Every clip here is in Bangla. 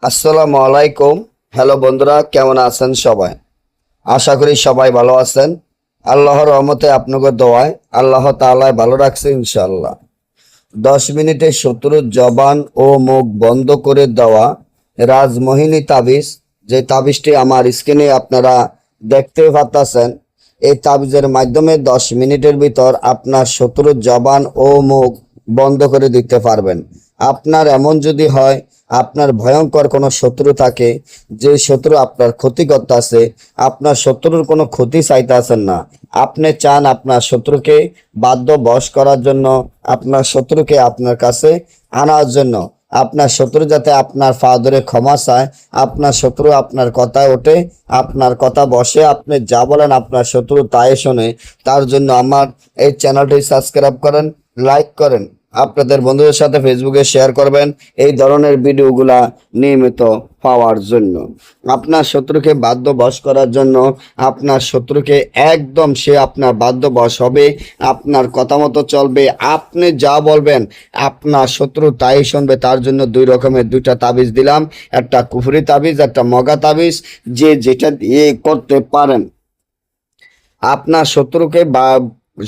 আসসালামু আলাইকুম। হ্যালো বন্ধুরা, কেমন আছেন সবাই? আশা করি সবাই ভালো আছেন। আল্লাহর রহমতে আপনাদের দোয়ায় আল্লাহ তাআলা ভালো রাখছে ইনশাআল্লাহ। 10 মিনিটে শত্রুর জবান ও মুখ বন্ধ করে দেওয়া রাজমোহিনী তাবিজ, যে তাবিজটি আমার স্ক্রিনে আপনারা দেখতে পাচ্ছেন। এই তাবিজের মাধ্যমে 10 মিনিটের ভিতর আপনার শত্রুর জবান ও মুখ বন্ধ করে দিতে পারবেন। আপনার এমন যদি হয়, আপনার ভয়ঙ্কর কোনো শত্রু থাকে, যে শত্রু আপনার ক্ষতি করতেছে, আপনার শত্রুর কোনো ক্ষতি চাইতেছেন না, আপনি চান আপনার শত্রুকে বাধ্য বশ করার জন্য, আপনার শত্রুকে আপনার কাছে আনার জন্য, আপনার শত্রু যাতে আপনার পা ধরে ক্ষমা চায়, আপনার শত্রু আপনার কথায় ওঠে, আপনার কথা বসে, আপনি যা বলেন আপনার শত্রু তাই শোনে, তার জন্য আমার এই চ্যানেলটি সাবস্ক্রাইব করেন, লাইক করেন, আপনাদের বন্ধুদের সাথে ফেসবুকে শেয়ার করবেন এই ধরনের ভিডিওগুলা নিয়মিত পাওয়ার জন্য। আপনার শত্রুকে বাধ্য বশ করার জন্য, আপনার শত্রুকে একদম সে আপনার বাধ্য বশ হবে, আপনার কথা মতো চলবে, আপনি যা বলবেন আপনার শত্রু তাই শুনবে। তার জন্য 2 রকমের 2টা তাবিজ দিলাম, একটা কুফরি তাবিজ, একটা মগা তাবিজ। যে যেটা দিয়ে করতে পারেন, আপনার শত্রুকে বা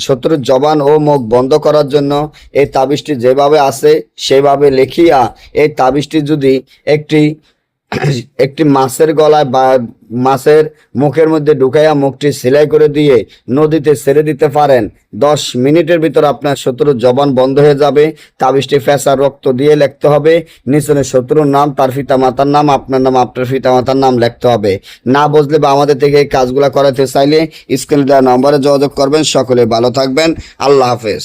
শত্রুর জবান ও মুখ বন্ধ করার জন্য এই তাবিজটি যেভাবে আছে সেভাবে লিখিয়া এই তাবিজটি যদি একটি একটি মাছের গলায় বা মাছের মুখের মধ্যে ঢুকাইয়া মুখটি সেলাই করে দিয়ে নদীতে ছেড়ে দিতে পারেন, 10 মিনিটের ভিতর আপনার শত্রুর জবান বন্ধ হয়ে যাবে। তাবিজটি ফেঁসা রক্ত দিয়ে লিখতে হবে, নিচনে শত্রুর নাম, তার পিতা মাতার নাম, আপনার নাম, আপনার পিতা মাতার নাম লিখতে হবে। না বুঝলে বা আমাদের থেকে এই কাজগুলো করাতে চাইলে স্ক্রিনে দেওয়া নম্বরে যোগাযোগ করবেন। সকলে ভালো থাকবেন। আল্লাহ হাফেজ।